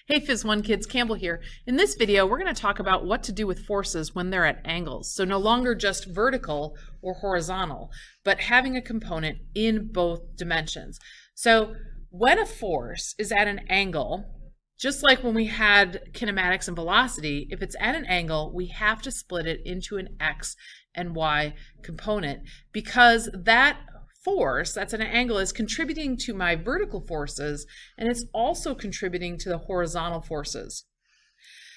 Hey Phys 1 kids, Campbell here. In this video, we're going to talk about what to do with forces when they're at angles. So no longer just vertical or horizontal, but having a component in both dimensions. So when a force is at an angle, just like when we had kinematics and velocity, if it's at an angle, we have to split it into an x and y component because that force that's at an angle is contributing to my vertical forces, and it's also contributing to the horizontal forces.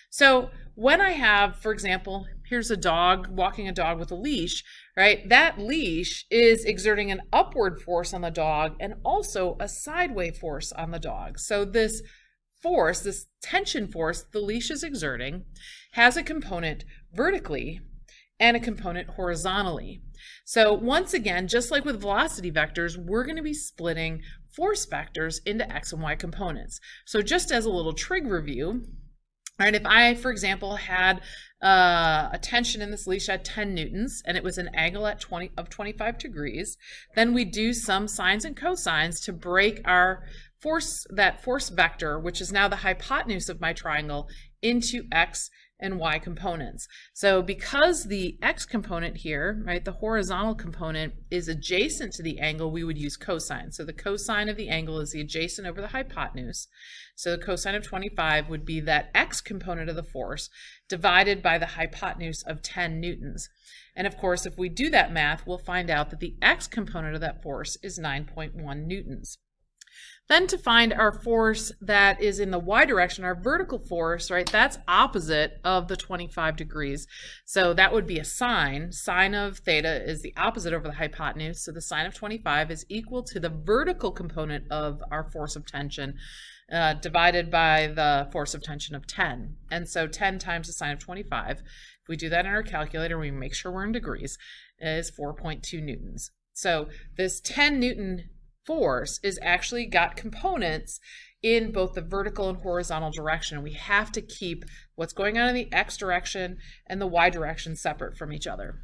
So when I have, for example, here's a dog, walking a dog with a leash, right? That leash is exerting an upward force on the dog and also a sideways force on the dog. So this force, this tension force the leash is exerting, has a component vertically and a component horizontally. So once again, just like with velocity vectors, we're going to be splitting force vectors into x and y components. So just as a little trig review, right, if I, for example, had a tension in this leash at 10 newtons and it was an angle at 25 degrees, then we do some sines and cosines to break our that force vector, which is now the hypotenuse of my triangle, into x and y components. So because the x component here, right, the horizontal component is adjacent to the angle, we would use cosine. So the cosine of the angle is the adjacent over the hypotenuse. So the cosine of 25 would be that x component of the force divided by the hypotenuse of 10 newtons. And of course, if we do that math, we'll find out that the x component of that force is 9.1 newtons. Then to find our force that is in the y direction, our vertical force, right, that's opposite of the 25 degrees. So that would be a sine. Sine of theta is the opposite over the hypotenuse. So the sine of 25 is equal to the vertical component of our force of tension divided by the force of tension of 10. And so 10 times the sine of 25, if we do that in our calculator, we make sure we're in degrees, is 4.2 newtons. So this 10 Newton force is actually got components in both the vertical and horizontal direction. We have to keep what's going on in the x direction and the y direction separate from each other.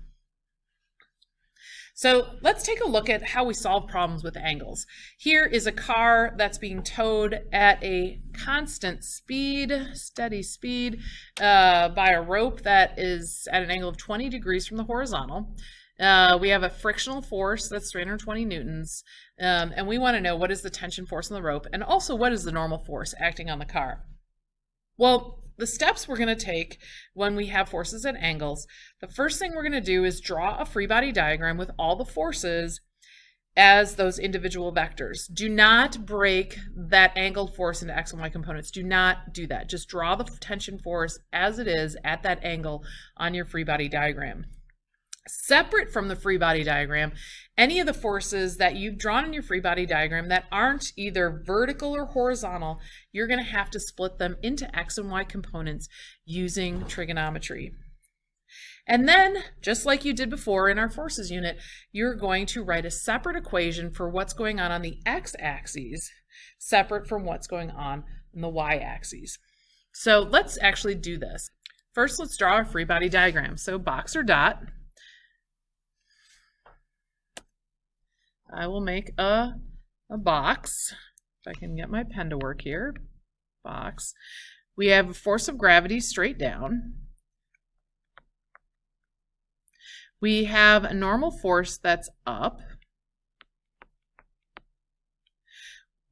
So let's take a look at how we solve problems with angles. Here is a car that's being towed at a constant speed, steady speed, by a rope that is at an angle of 20 degrees from the horizontal. We have a frictional force that's 320 newtons, and we want to know what is the tension force on the rope and also what is the normal force acting on the car. Well, the steps we're going to take when we have forces at angles, the first thing we're going to do is draw a free body diagram with all the forces as those individual vectors. Do not break that angled force into x and y components. Do not do that. Just draw the tension force as it is at that angle on your free body diagram. Separate from the free body diagram, any of the forces that you've drawn in your free body diagram that aren't either vertical or horizontal, you're going to have to split them into x and y components using trigonometry. And then, just like you did before in our forces unit, you're going to write a separate equation for what's going on the x-axis, separate from what's going on the y-axis. So let's actually do this. First, let's draw a free body diagram. So box or dot. I will make a box, if I can get my pen to work here, box. We have a force of gravity straight down. We have a normal force that's up.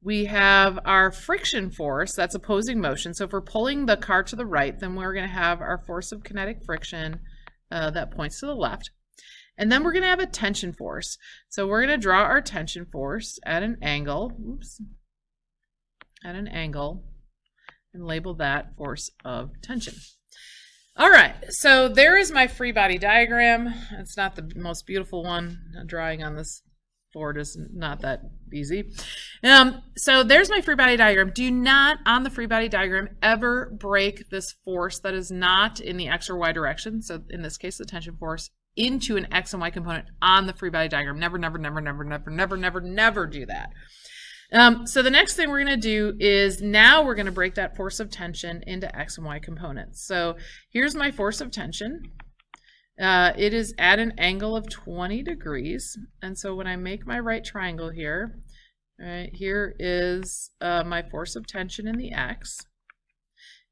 We have our friction force, that's opposing motion. So if we're pulling the car to the right, then we're going to have our force of kinetic friction that points to the left. And then we're going to have a tension force. So we're going to draw our tension force at an angle, at an angle, and label that force of tension. All right, so there is my free body diagram. It's not the most beautiful one. Drawing on this board is not that easy. So there's my free body diagram. Do not, on the free body diagram, ever break this force that is not in the x or y direction, so in this case the tension force, into an x and y component on the free body diagram. Never, never, never, never, never, never, never, never do that. So the next thing we're going to do is now we're going to break that force of tension into x and y components. So here's my force of tension. It is at an angle of 20 degrees. And so when I make my right triangle here, right, here is my force of tension in the x.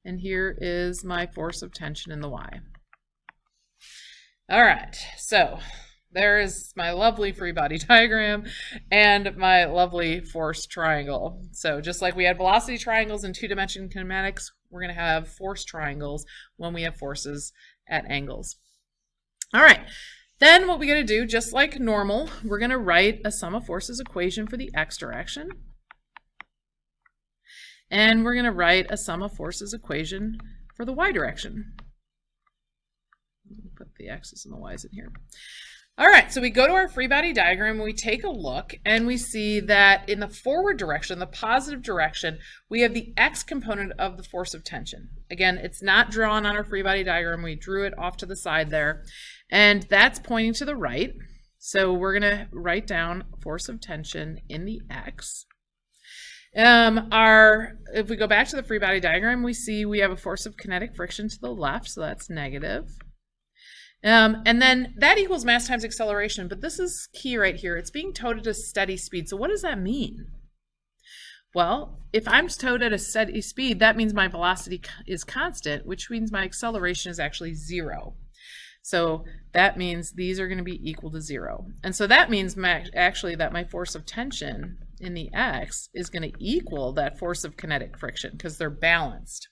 and here is my force of tension in the y. All right, so there is my lovely free body diagram and my lovely force triangle. So just like we had velocity triangles in two-dimensional kinematics, we're going to have force triangles when we have forces at angles. All right, then what we're going to do, just like normal, we're going to write a sum of forces equation for the x direction. And we're going to write a sum of forces equation for the y direction. Put the x's and the y's in here. All right, so we go to our free body diagram and we take a look and we see that in the forward direction, the positive direction, we have the x component of the force of tension. Again, it's not drawn on our free body diagram. We drew it off to the side there, and that's pointing to the right. So we're going to write down force of tension in the x. If we go back to the free body diagram, we see we have a force of kinetic friction to the left, so that's negative. And then that equals mass times acceleration, but this is key right here. It's being towed at a steady speed. So what does that mean? Well, if I'm towed at a steady speed, that means my velocity is constant, which means my acceleration is actually 0. So that means these are going to be equal to 0. And so that means actually that my force of tension in the x is going to equal that force of kinetic friction because they're balanced.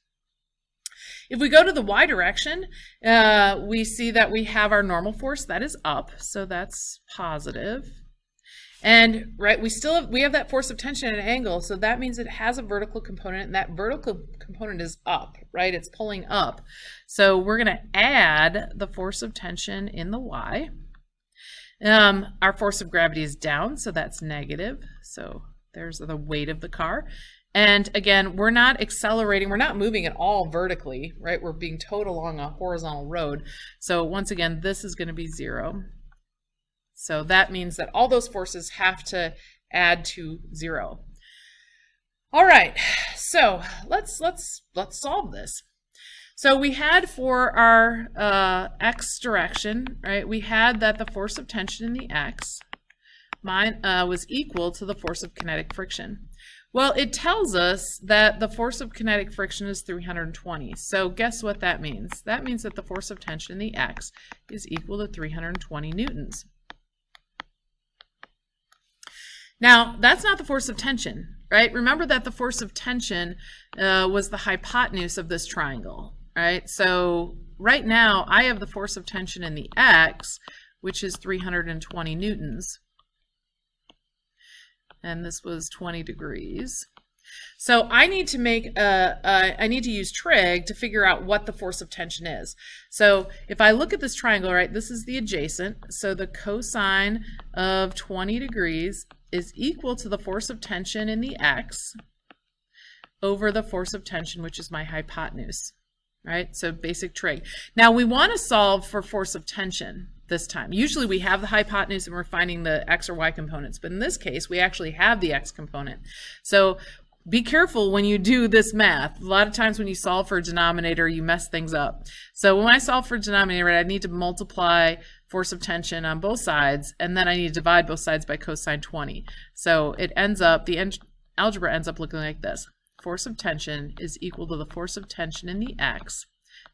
If we go to the y direction, we see that we have our normal force that is up, so that's positive. And right, we have that force of tension at an angle, so that means it has a vertical component, and that vertical component is up, right? It's pulling up. So we're going to add the force of tension in the y. Our force of gravity is down, so that's negative. So there's the weight of the car. And again, we're not accelerating, we're not moving at all vertically, right? We're being towed along a horizontal road. So once again, this is going to be 0. So that means that all those forces have to add to 0. All right, so let's solve this. So we had for our x direction, right? We had that the force of tension in the x was equal to the force of kinetic friction. Well, it tells us that the force of kinetic friction is 320. So guess what that means? That means that the force of tension in the x is equal to 320 newtons. Now, that's not the force of tension, right? Remember that the force of tension was the hypotenuse of this triangle, right? So right now, I have the force of tension in the x, which is 320 newtons. And this was 20 degrees. So I need to use trig to figure out what the force of tension is. So if I look at this triangle, right, this is the adjacent. So the cosine of 20 degrees is equal to the force of tension in the x over the force of tension, which is my hypotenuse, right? So basic trig. Now we want to solve for force of tension this time. Usually we have the hypotenuse and we're finding the x or y components, but in this case we actually have the x component. So be careful when you do this math. A lot of times when you solve for a denominator, you mess things up. So when I solve for a denominator, I need to multiply force of tension on both sides, and then I need to divide both sides by cosine 20. So it ends up, the algebra ends up looking like this. Force of tension is equal to the force of tension in the x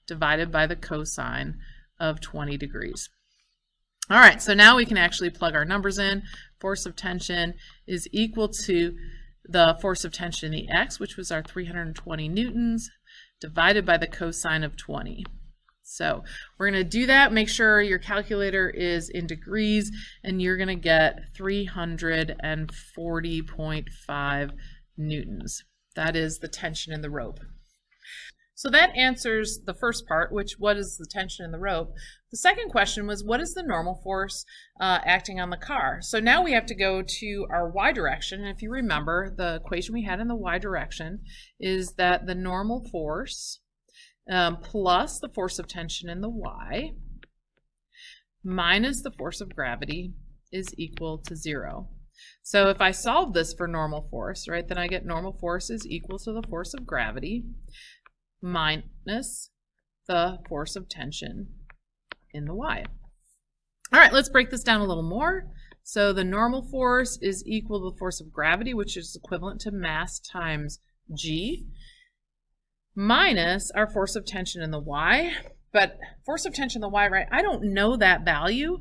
divided by the cosine of 20 degrees. All right, so now we can actually plug our numbers in. Force of tension is equal to the force of tension in the x, which was our 320 newtons, divided by the cosine of 20. So we're going to do that. Make sure your calculator is in degrees, and you're going to get 340.5 newtons. That is the tension in the rope. So that answers the first part, which what is the tension in the rope? The second question was, what is the normal force acting on the car? So now we have to go to our y direction. And if you remember, the equation we had in the y direction is that the normal force plus the force of tension in the y minus the force of gravity is equal to 0. So if I solve this for normal force, right, then I get normal force is equal to the force of gravity minus the force of tension in the y. All right, let's break this down a little more. So the normal force is equal to the force of gravity, which is equivalent to mass times g. minus our force of tension in the y. But force of tension in the y, right, I don't know that value.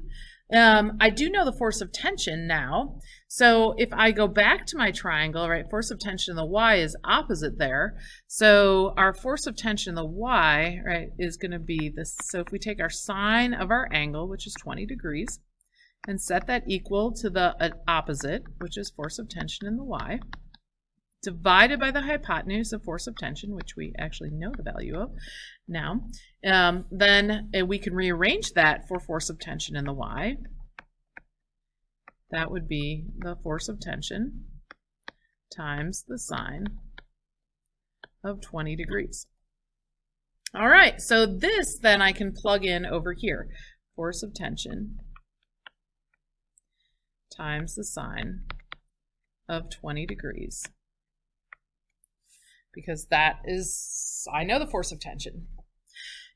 I do know the force of tension now. So if I go back to my triangle, right, force of tension in the y is opposite there. So our force of tension in the y, right, is going to be this. So if we take our sine of our angle, which is 20 degrees, and set that equal to the opposite, which is force of tension in the y, divided by the hypotenuse of force of tension, which we actually know the value of now, then we can rearrange that for force of tension in the y. That would be the force of tension times the sine of 20 degrees. All right, so this then I can plug in over here. Force of tension times the sine of 20 degrees. Because that is, I know the force of tension.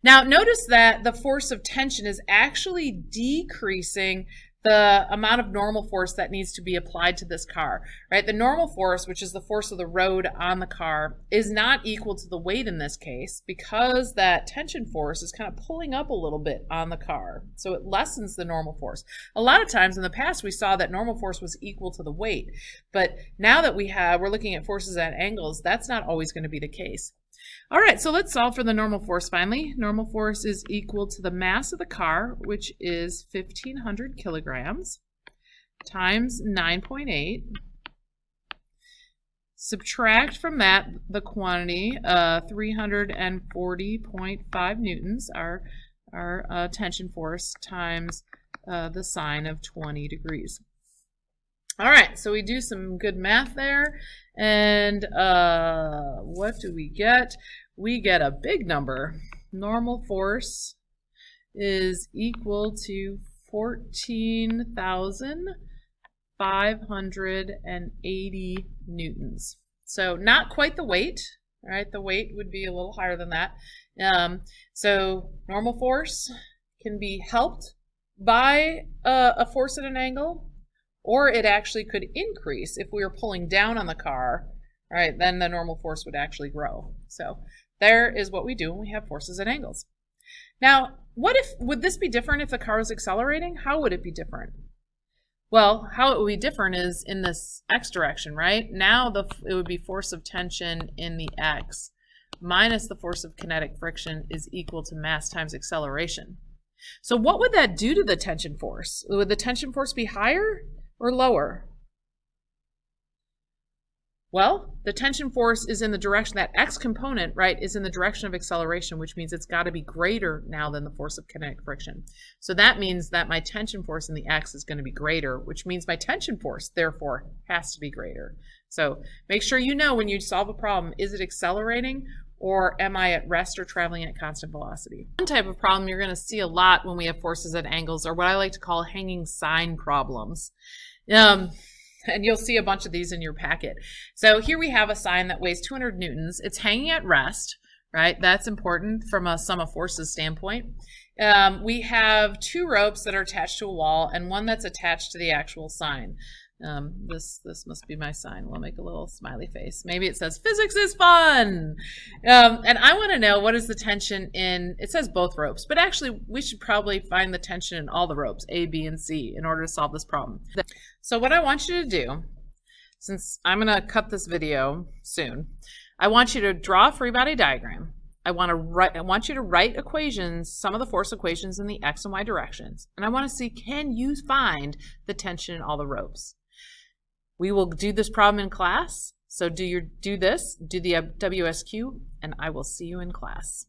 Now notice that the force of tension is actually decreasing the amount of normal force that needs to be applied to this car, right? The normal force, which is the force of the road on the car, is not equal to the weight in this case because that tension force is kind of pulling up a little bit on the car. So it lessens the normal force. A lot of times in the past we saw that normal force was equal to the weight, but now that we're looking at forces at angles, that's not always going to be the case. All right, so let's solve for the normal force finally. Normal force is equal to the mass of the car, which is 1,500 kilograms, times 9.8. Subtract from that the quantity, 340.5 newtons, our tension force, times the sine of 20 degrees. All right, so we do some good math there, and what do we get? We get a big number. Normal force is equal to 14,580 newtons. So not quite the weight, all right? The weight would be a little higher than that. So normal force can be helped by a force at an angle, or it actually could increase if we were pulling down on the car, right? Then the normal force would actually grow. So there is what we do when we have forces at angles. Now, would this be different if the car was accelerating? How would it be different? Well, how it would be different is in this x direction, right? Now it would be force of tension in the x minus the force of kinetic friction is equal to mass times acceleration. So what would that do to the tension force? Would the tension force be higher or lower? Well, the tension force is in the direction, that x component, right, is in the direction of acceleration, which means it's got to be greater now than the force of kinetic friction. So that means that my tension force in the x is going to be greater, which means my tension force, therefore, has to be greater. So make sure you know when you solve a problem, is it accelerating or am I at rest or traveling at constant velocity? One type of problem you're going to see a lot when we have forces at angles are what I like to call hanging sign problems. And you'll see a bunch of these in your packet. So here we have a sign that weighs 200 newtons. It's hanging at rest, right? That's important from a sum of forces standpoint. We have two ropes that are attached to a wall and one that's attached to the actual sign. This must be my sign. We'll make a little smiley face. Maybe it says physics is fun. And I want to know what is the tension in, it says both ropes, but actually we should probably find the tension in all the ropes, A, B, and C, in order to solve this problem. So what I want you to do, since I'm going to cut this video soon, I want you to draw a free body diagram. I want you to write equations, some of the force equations in the x and y directions. And I want to see, can you find the tension in all the ropes? We will do this problem in class. So do the WSQ, and I will see you in class.